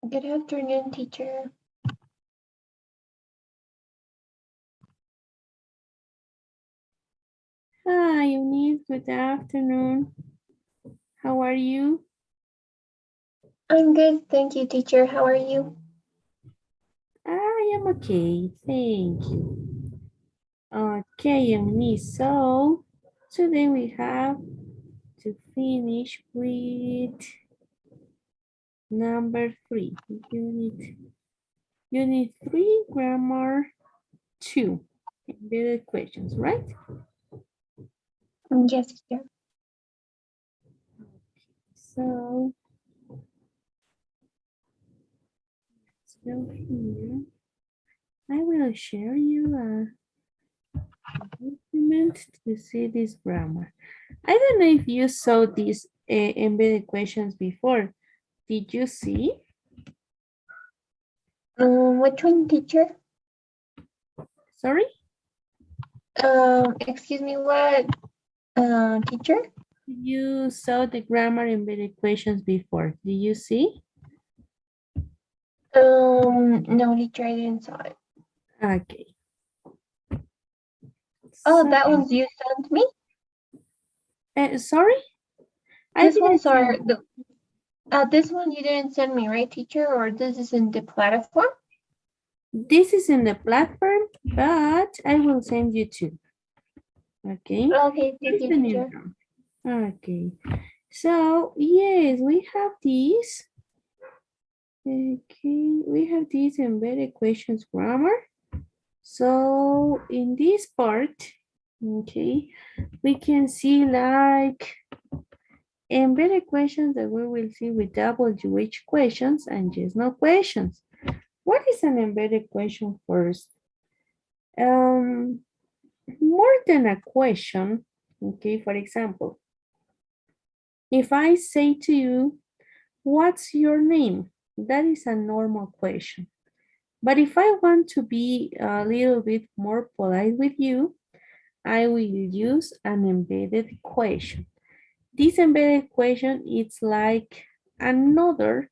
Good afternoon, teacher. Hi, Eunice. Good afternoon. How are you? I'm good, thank you, teacher. How are you? I am okay. Thank you. Okay, Eunice. So, today we have to finish with number 3. Unit 3, grammar 2. Embedded questions, right? Yes, teacher. So, let's go here. I will share you a document to see this grammar. I don't know if you saw these embedded questions before. Did you see? Which one, teacher? Sorry? Excuse me, what, teacher? You saw the grammar embedded questions before. Did you see? No, teacher, I didn't saw it. Okay. Oh, So, that one's you sent me? sorry? I This didn't one's send. this one you didn't send me, right, teacher? Or this is in the platform? This is in the platform, but I will send you two. Okay. Okay, thank you, Listen in teacher. now. Okay. So, yes, we have these. Okay, we have these embedded questions grammar. So in this part, okay, we can see like embedded questions that we will see with WH questions and yes, no questions. What is an embedded question first? Um, More than a question, okay, for example, if I say to you, what's your name? That is a normal question. But if I want to be a little bit more polite with you, I will use an embedded question. This embedded question is like another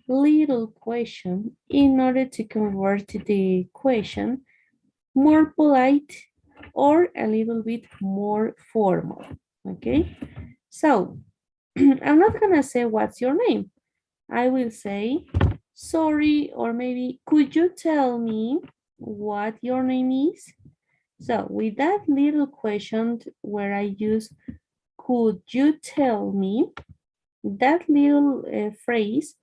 little question in order to convert the question more polite or a little bit more formal, okay? So, I'm not gonna say what's your name. I will say, sorry, or maybe, could you tell me what your name is? So with that little question where I use, could you tell me, that little phrase,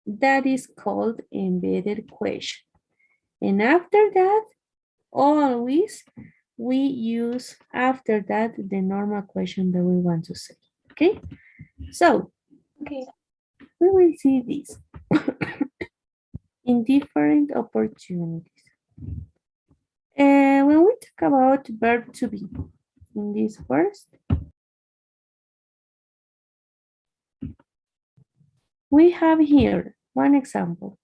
that is called embedded question. And after that, always we use after that the normal question that we want to say, okay? So Okay. we will see this in different opportunities. And when we talk about verb to be in this first, we have here one example.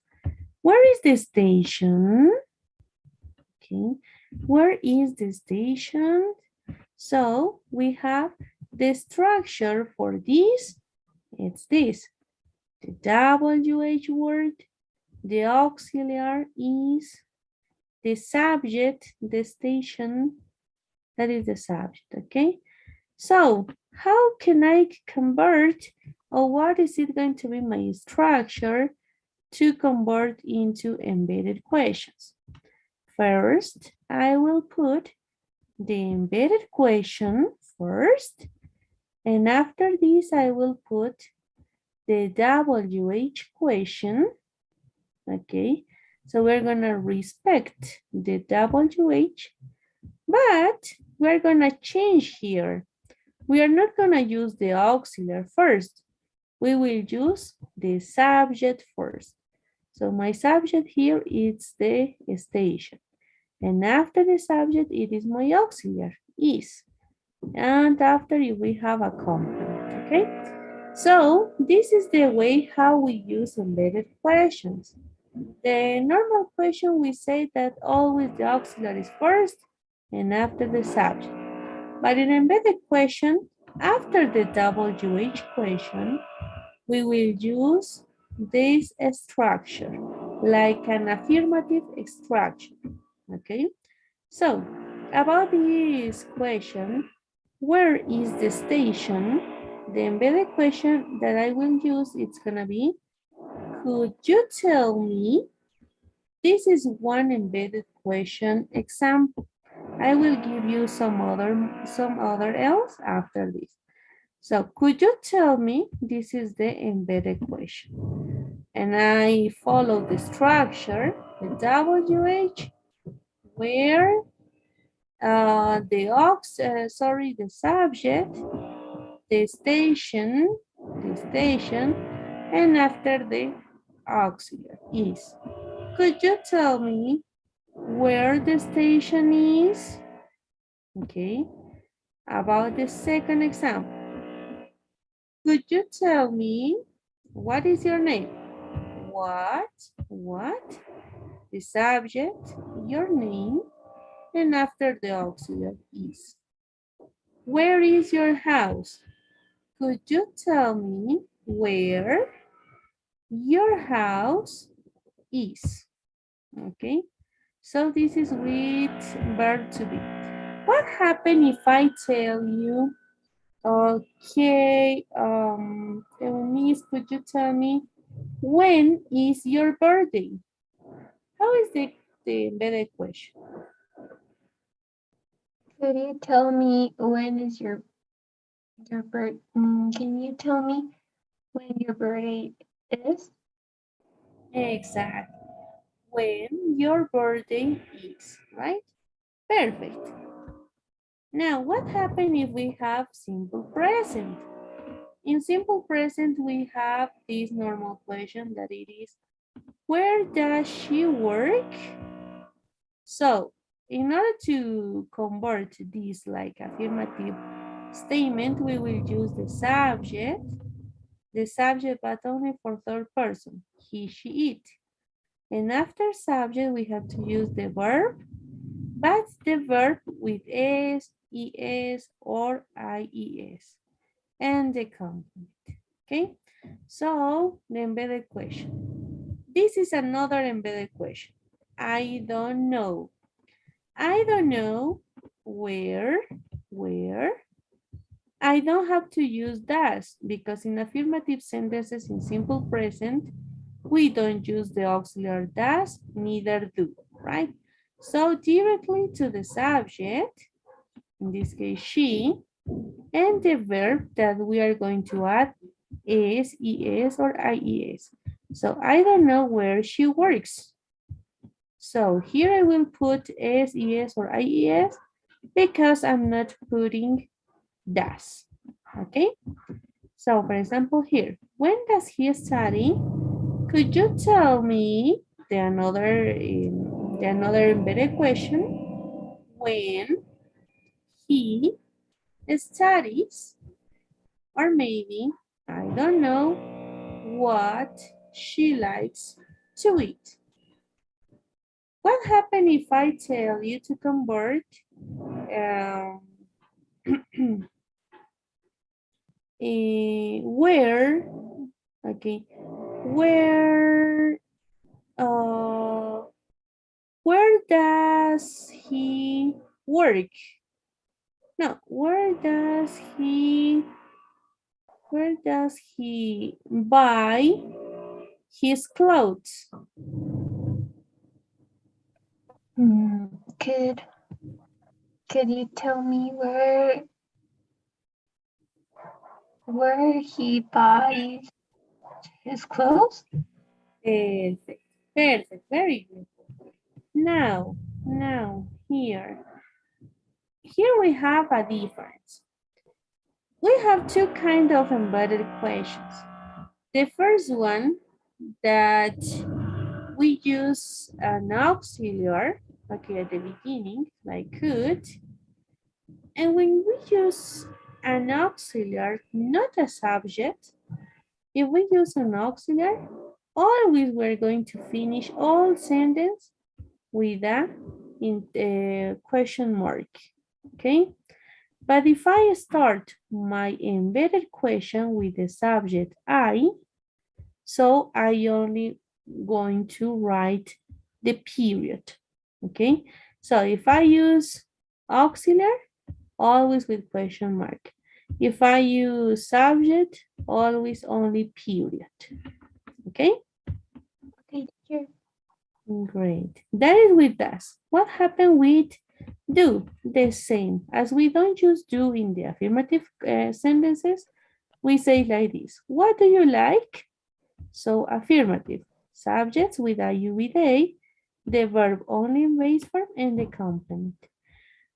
Where is the station? Okay, where is the station? So we have the structure for this. It's this. The WH word, the auxiliary is the subject, the station, that is the subject, okay? So how can I convert, or what is it going to be my structure to convert into embedded questions? First, I will put the embedded question first, and after this, I will put the WH question, okay? So we're gonna respect the WH, but we're gonna change here. We are not gonna use the auxiliary first. We will use the subject first. So my subject here is the station. And after the subject, it is my auxiliary, is. And after it, we have a complement, okay? So this is the way how we use embedded questions. The normal question, we say that always the auxiliary is first and after the subject. But in embedded question, after the WH question, we will use this structure, like an affirmative structure, okay? So, about this question, where is the station? The embedded question that I will use, it's gonna be, could you tell me? This is one embedded question example. I will give you some other else after this. So could you tell me, this is the embedded question. And I follow the structure, the WH, where the subject, the station, and after the auxiliary is. Could you tell me where the station is? Okay. About the second example. Could you tell me what is your name? What? What? The subject, your name, and after the auxiliary is. Where is your house? Could you tell me where your house is? Okay, so this is with verb to be. What happens if I tell you, okay, Miss, could you tell me when is your birthday? How is the embedded question? Could you tell me when is your birth? Can you tell me when your birthday is? Exactly. When your birthday is, right? Perfect. Now, what happens if we have simple present? In simple present, we have this normal question that it is, where does she work? So, in order to convert this like affirmative statement, we will use the subject but only for third person, he, she, it. And after subject, we have to use the verb, but the verb with s, es, or ies, and the complement, okay? So, the embedded question. This is another embedded question. I don't know. I don't know where. I don't have to use does because in affirmative sentences in simple present, we don't use the auxiliary does, neither do, right? So directly to the subject, in this case she, and the verb that we are going to add is, es, or ies. So I don't know where she works. So here I will put s, es, or ies because I'm not putting does. Okay? So for example here, when does he study? Could you tell me the another embedded question? When he studies, or maybe, I don't know, what she likes to eat. What happens if I tell you to convert where, okay, where, uh, where does he work? No, where does he buy his clothes? Hmm. Could you tell me where he buys his clothes? Perfect, perfect, very good. Now, here we have a difference. We have two kind of embedded questions. The first one that we use an auxiliary, okay, at the beginning, like could, and when we use an auxiliary, not a subject, if we use an auxiliary, always we're going to finish all sentence with a question mark, okay? But if I start my embedded question with the subject I, So I only going to write the period. Okay, so if I use auxiliary, always with question mark. If I use subject, always only period. Okay, Okay, teacher. great. That is with does. What happened with do? The same. As we don't use do in the affirmative sentences, we say like this. What do you like? So affirmative. Subjects with a you with a, the verb only in base form and the complement.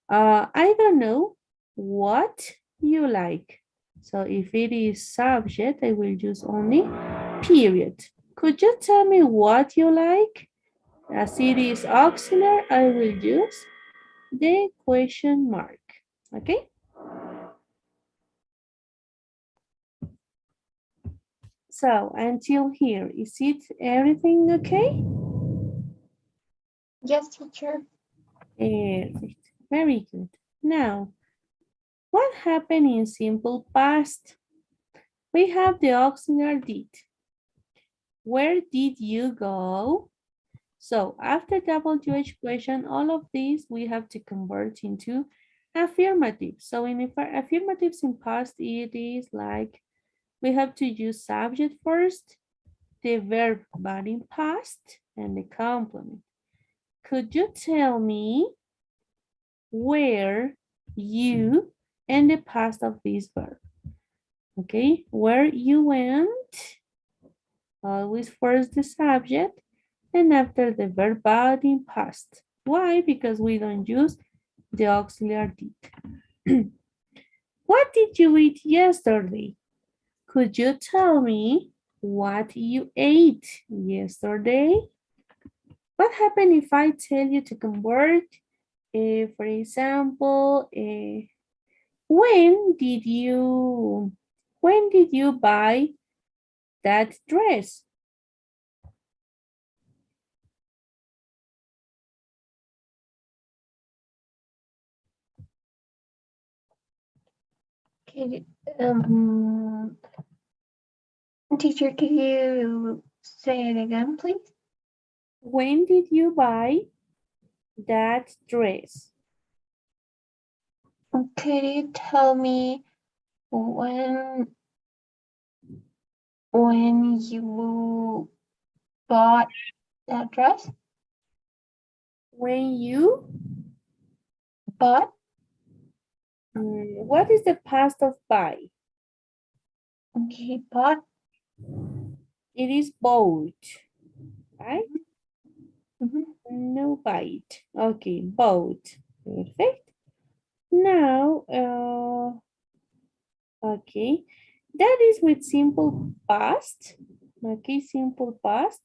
I don't know what you like. So if it is subject, I will use only period. Could you tell me what you like? As it is auxiliary, I will use the question mark. Okay? So until here, is it everything okay? Yes, teacher. Perfect. Very good. Now, what happened in simple past? We have the auxiliary did. Where did you go? So after WH question, all of these we have to convert into affirmative. So in affirmatives in past, it is like we have to use subject first, the verb but in past, and the complement. Could you tell me where you and the past of this verb? Okay, where you went, always first the subject, and after the verb but in past. Why? Because we don't use the auxiliary did. What did you eat yesterday? Could you tell me what you ate yesterday? What happened if I tell you to convert, for example, when did you buy that dress? Okay, teacher, can you say it again, please? When did you buy that dress? Could you tell me when you bought that dress? When you, Bought? what is the past of buy? Okay, bought. It is bought, right? Mhm. No bite. Okay, bought. Perfect. Now, okay, that is with simple past. Okay, simple past.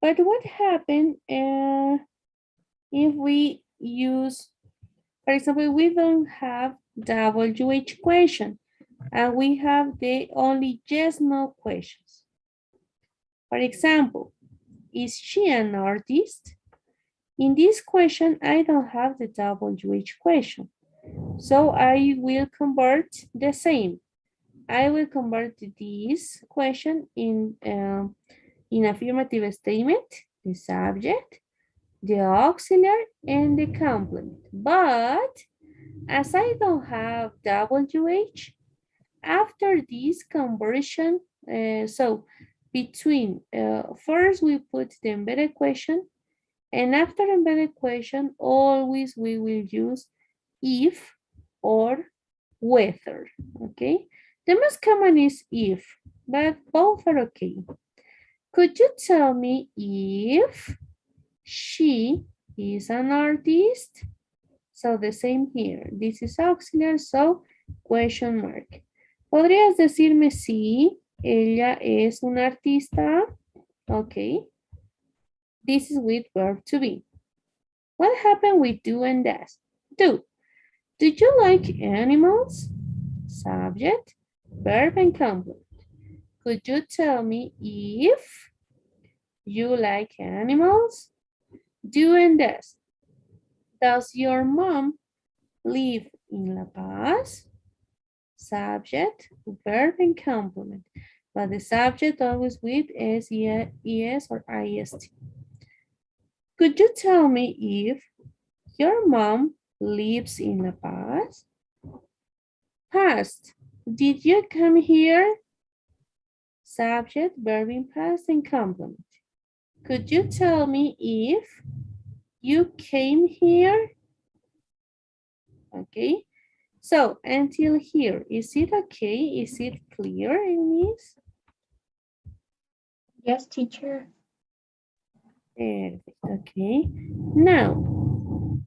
But what happened if we use, for example, we don't have WH question and we have the only yes, no questions. For example, is she an artist? In this question, I don't have the WH question. So I will convert the same. I will convert this question in affirmative statement, the subject, the auxiliary, and the complement. But as I don't have WH, after this conversion, so between, first we put the embedded question, and after embedded question, always we will use if or whether, okay? The most common is if, but both are okay. Could you tell me if she is an artist? So the same here. This is auxiliary, so question mark. ¿Podrías decirme si ella es una artista? Okay. This is with verb to be. What happened with do and does? Do. Do you like animals? Subject, verb, and complement. Could you tell me if you like animals? Do and does. Does your mom live in La Paz? Subject, verb, and complement. but the subject always with S, ES, or IST. Could you tell me if your mom lives in La Paz? Past. Did you come here? Subject, verb in past, and complement. Could you tell me if you came here? Okay. So until here, is it okay? Is it clear, Eunice? Yes, teacher. Perfect. Okay. Now,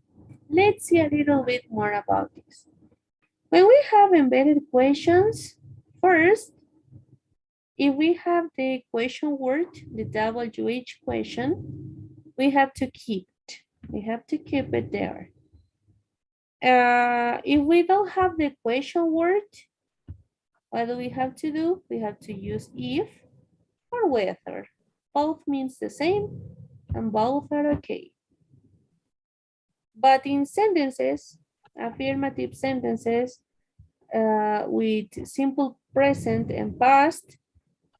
let's see a little bit more about this. When we have embedded questions, first, if we have the question word, the WH question, we have to keep it. We have to keep it there. If we don't have the question word, what do we have to do? We have to use if or whether. Both means the same and both are okay. But in sentences, affirmative sentences with simple present and past,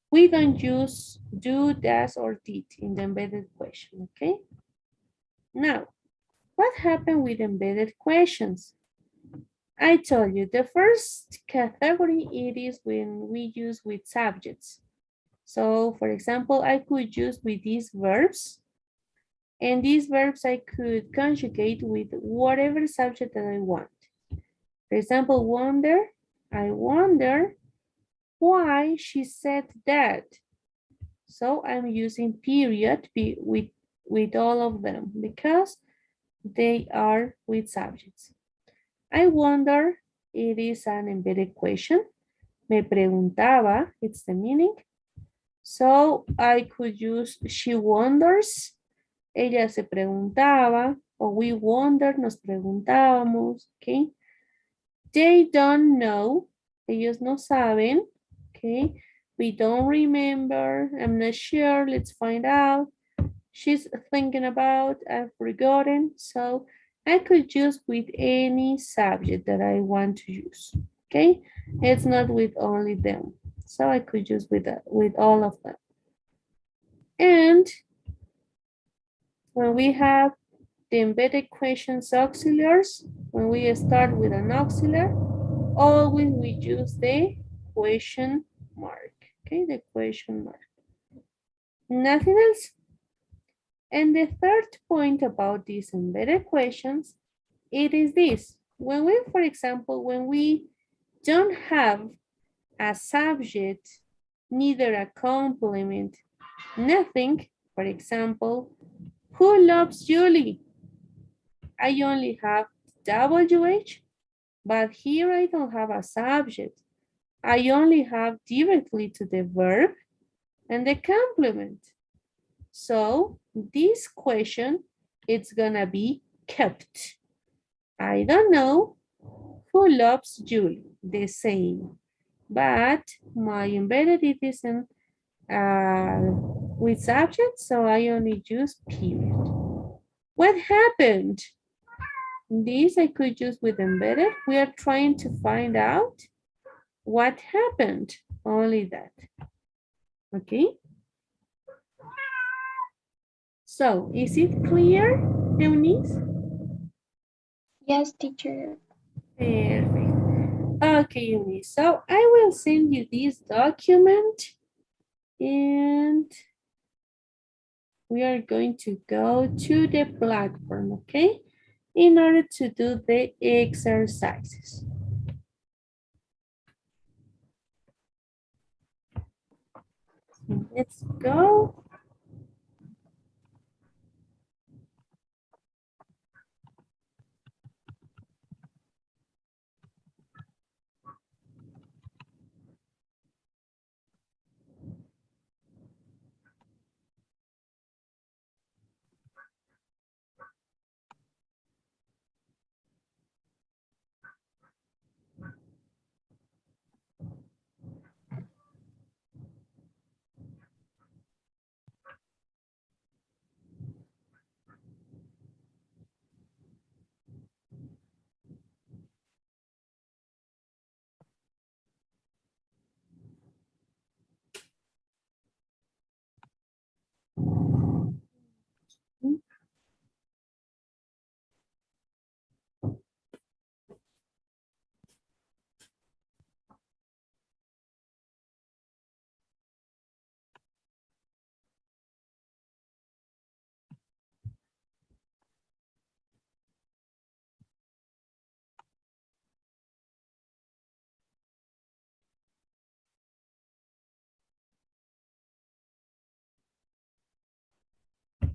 we don't use do, does, or did in the embedded question, okay? Now, what happened with embedded questions? I told you the first category it is when we use with subjects. So for example, I could use with these verbs, and these verbs I could conjugate with whatever subject that I want. For example, wonder, I wonder why she said that. So I'm using period with all of them because they are with subjects. I wonder, it is an embedded question. Me preguntaba, it's the meaning. So I could use she wonders, ella se preguntaba, or we wonder, nos preguntábamos, okay? They don't know, ellos no saben, okay? We don't remember, I'm not sure, let's find out. She's thinking about, I've forgotten. So I could use with any subject that I want to use, okay? It's not with only them. So I could use with all of them. And when we have the embedded questions auxiliaries, when we start with an auxiliary, always we use the question mark, okay? The question mark. Nothing else. And the third point about these embedded questions, it is this. When we, for example, when we don't have a subject, neither a complement, nothing, for example, who loves Julie? I only have WH, but here I don't have a subject. I only have directly to the verb and the complement. So this question, it's gonna be kept. I don't know who loves Julie, the same. But my embedded it isn't with subject, so I only use period. What happened? This I could use with embedded. We are trying to find out what happened. Only that. Okay. So is it clear, Eunice? Yes, teacher. Perfect. Okay, Eunice. So I will send you this document and we are going to go to the platform, okay? In order to do the exercises. Let's go.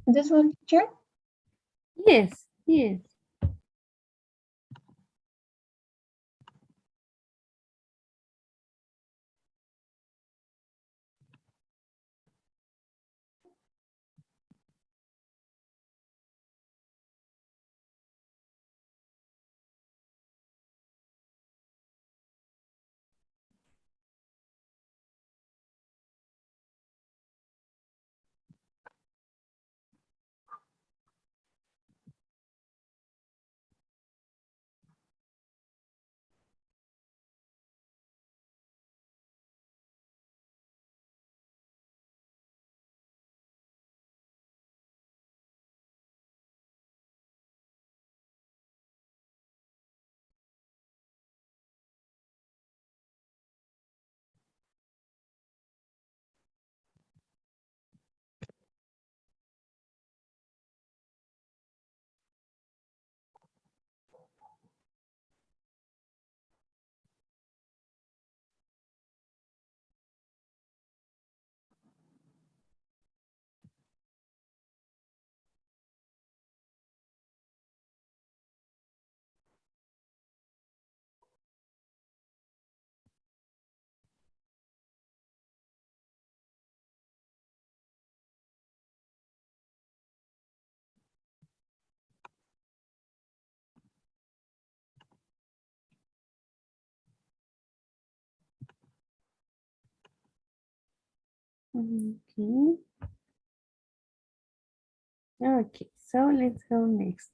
This one, teacher? Yes, yes. Okay. Okay, so let's go next.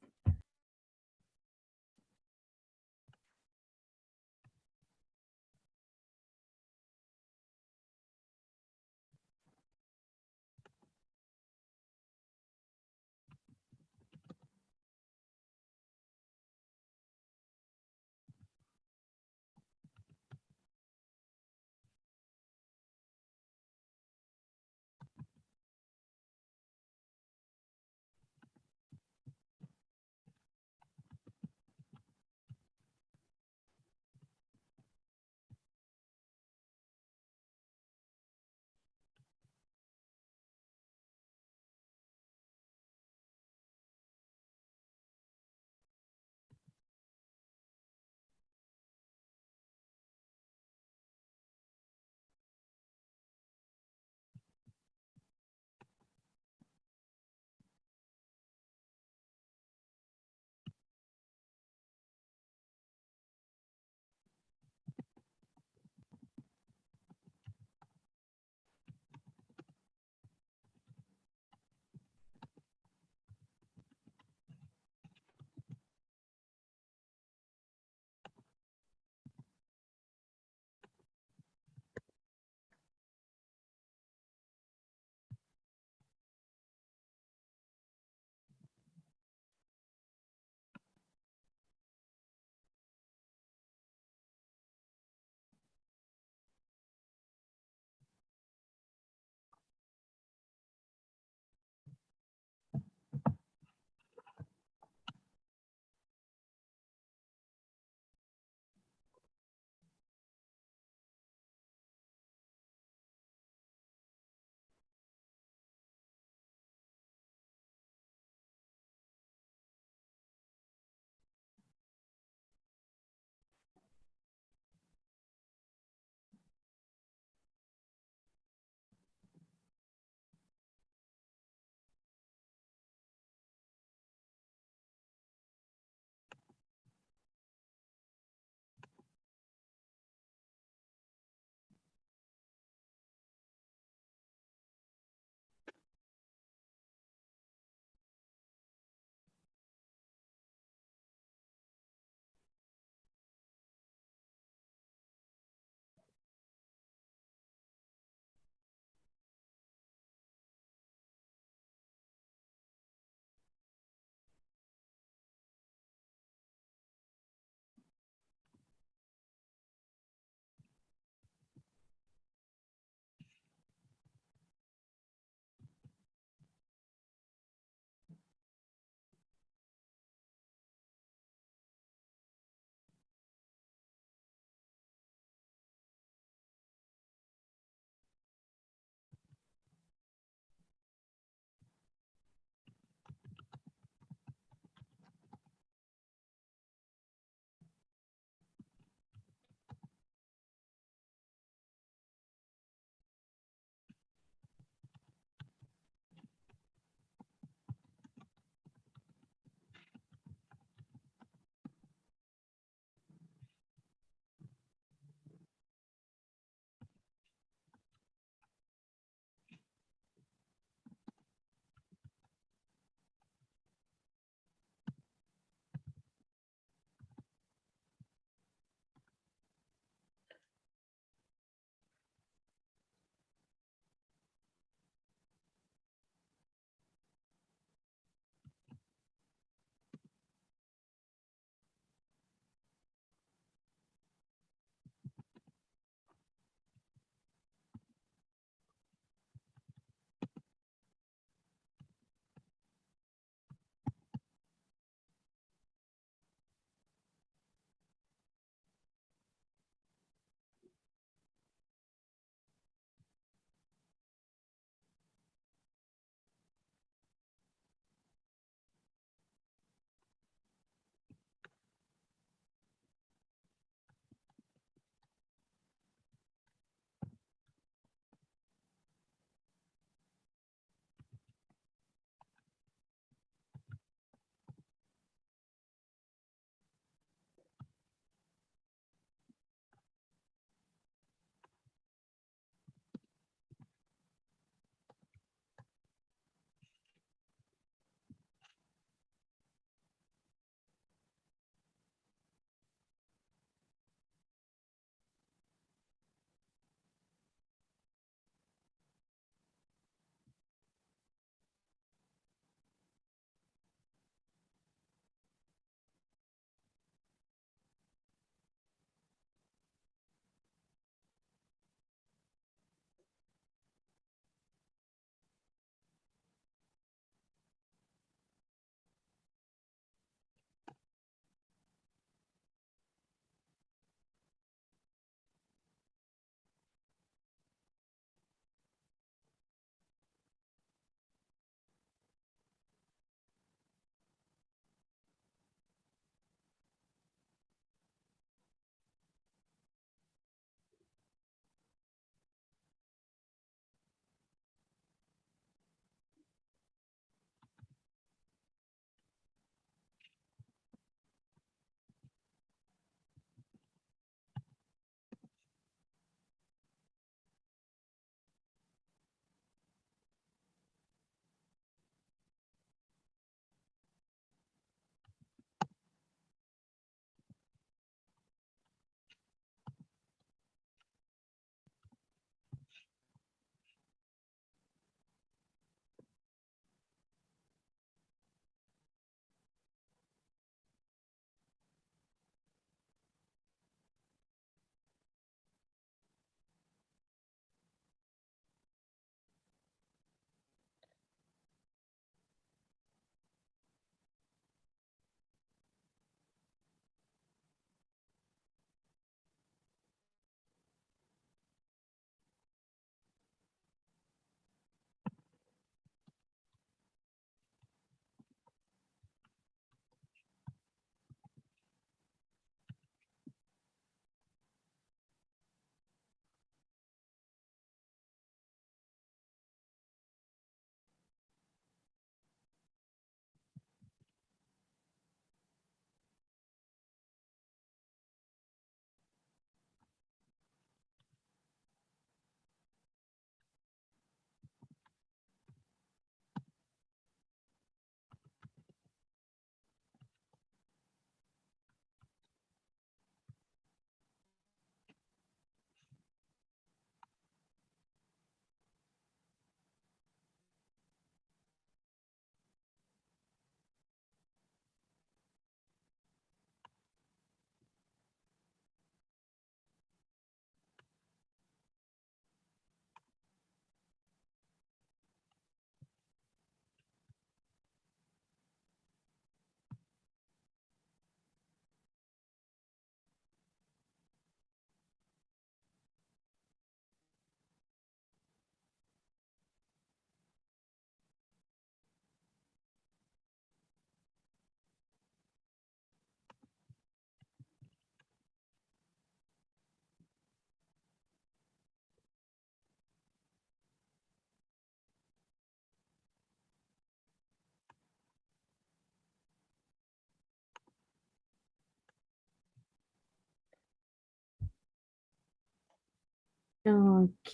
Ok,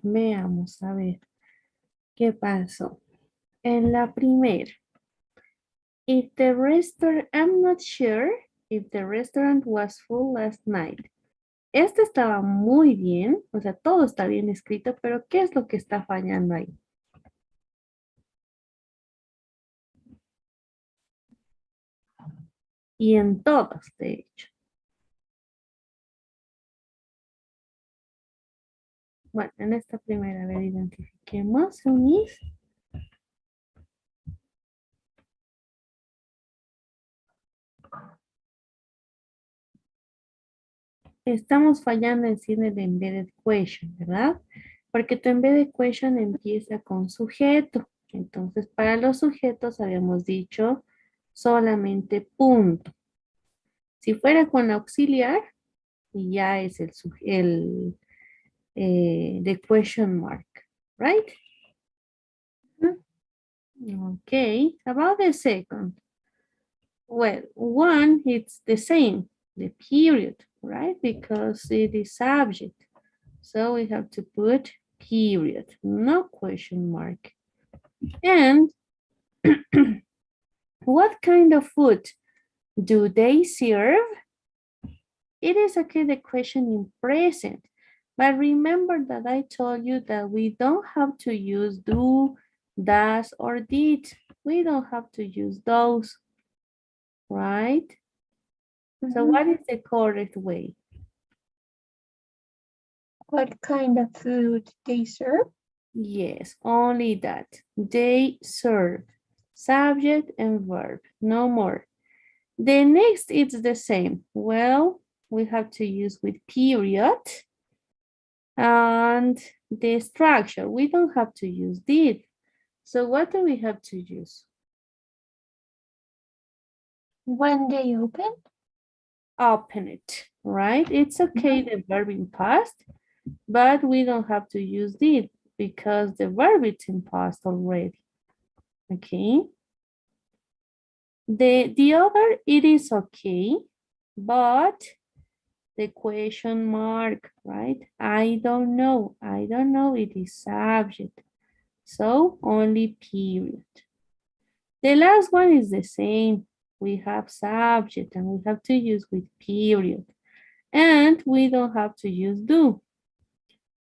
veamos a ver qué pasó. En la primera, if the restaurant, I'm not sure if the restaurant was full last night. Este estaba muy bien, o sea, todo está bien escrito, pero ¿qué es lo que está fallando ahí? Y en todas, de hecho. Bueno, en esta primera, a ver, identifiquemos, Eunice. Estamos fallando en cine de embedded question, ¿verdad? Porque tu embedded question empieza con sujeto. Entonces, para los sujetos habíamos dicho solamente punto. Si fuera con auxiliar, ya es the question mark, right? Okay, about the second. Well, one, it's the same, the period, right? Because it is subject. So we have to put period, no question mark. And what kind of food do they serve? It is okay, the question in present. But remember that I told you that we don't have to use do, does, or did. We don't have to use those, right? So what is the correct way? What kind of food they serve? Yes, only that. They serve. Subject and verb, no more. The next is the same. Well, we have to use with period. And the structure, we don't have to use did. So what do we have to use? When they open? Open it, right? It's okay, the verb in past, but we don't have to use did because the verb is in past already. Okay. The other, it is okay, but the question mark, right? I don't know, it is subject. So only period. The last one is the same. We have subject and we have to use with period. And we don't have to use do.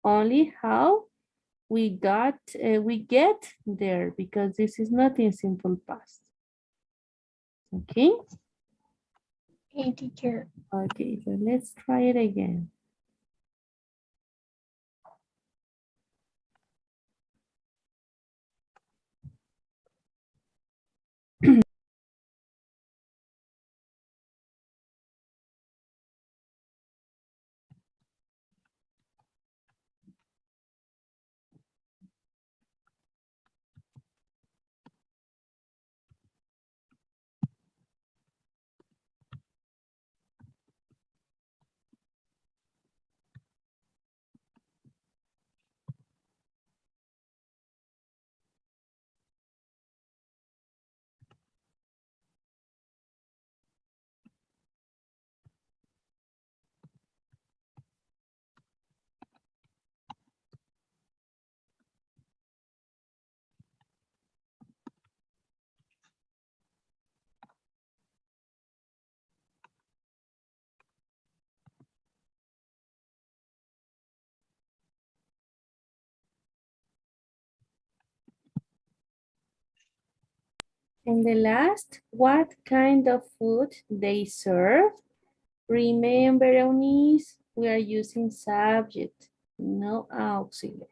Only how we get there because this is not in simple past. Okay? Hey, teacher. Okay, so let's try it again. And the last, what kind of food they serve? Remember, Eunice, we are using subject, no auxiliary.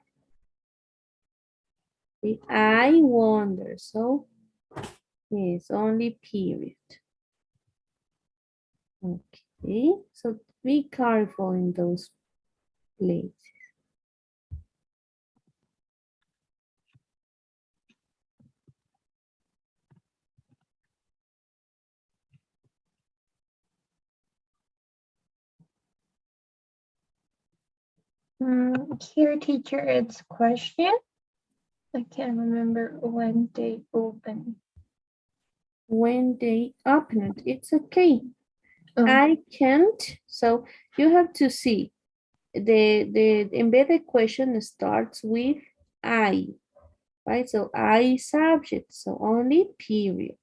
I wonder, so it's only period. Okay, so be careful in those places. Here, teacher, it's question. I can't remember when they open. When they open it, it's okay. Oh. I can't, so you have to see. the embedded question starts with I, right? So I subject, so only period.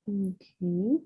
Okay.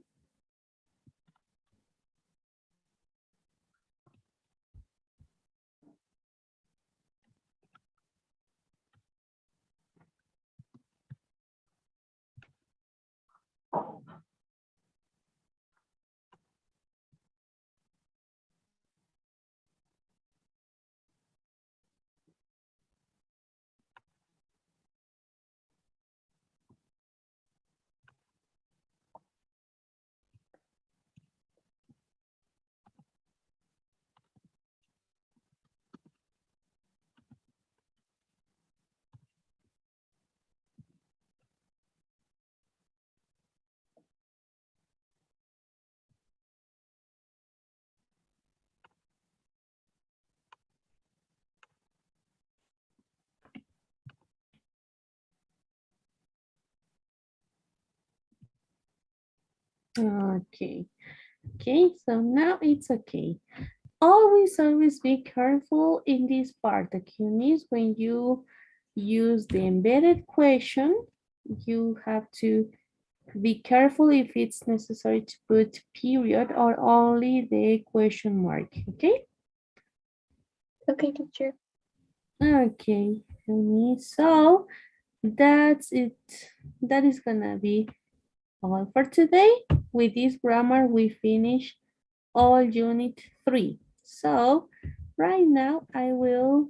Okay. Okay, so now it's okay. Always be careful in this part, okay? When you use the embedded question, you have to be careful if it's necessary to put period or only the question mark, okay? Okay, teacher. Okay, so that's it. That is gonna be all for today. With this grammar, we finish all unit 3. So right now I will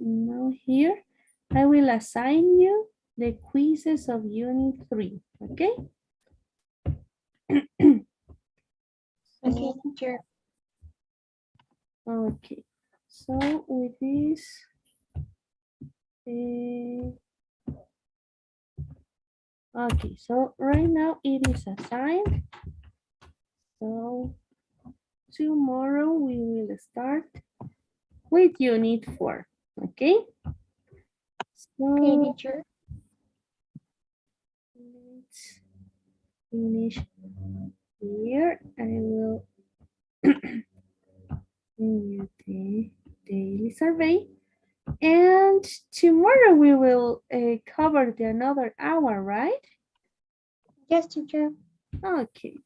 now here, I will assign you the quizzes of unit 3, okay? Okay, teacher. Okay, so with this, okay, so right now it is assigned. So tomorrow we will start with unit 4, okay? Okay, So teacher. let's finish here. I will send you the daily survey. And tomorrow we will cover the another hour, right? Yes, teacher. Okay.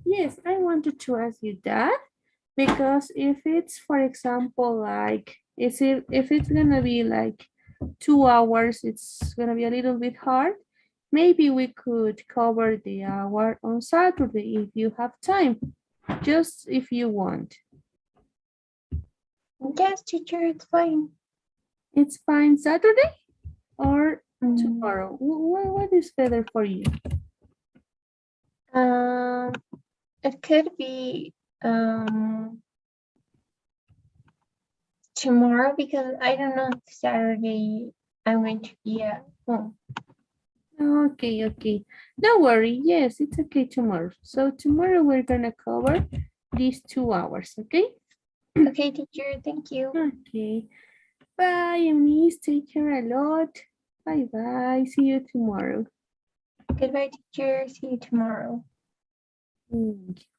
Yes, I wanted to ask you that because if it's, for example, like, if it's gonna be like 2 hours, it's gonna be a little bit hard. Maybe we could cover the hour on Saturday if you have time, just if you want. Yes, teacher, it's fine. It's fine Saturday or Mm, tomorrow. What is better for you? Um, it could be tomorrow because I don't know if Saturday I'm going to be at home. Okay, okay. Don't worry. Yes, it's okay tomorrow. So tomorrow we're gonna cover these 2 hours, okay? Okay, teacher, thank you. Okay. Bye, Eunice. Take care a lot. Bye-bye. See you tomorrow. Goodbye, teacher. See you tomorrow. Thank you.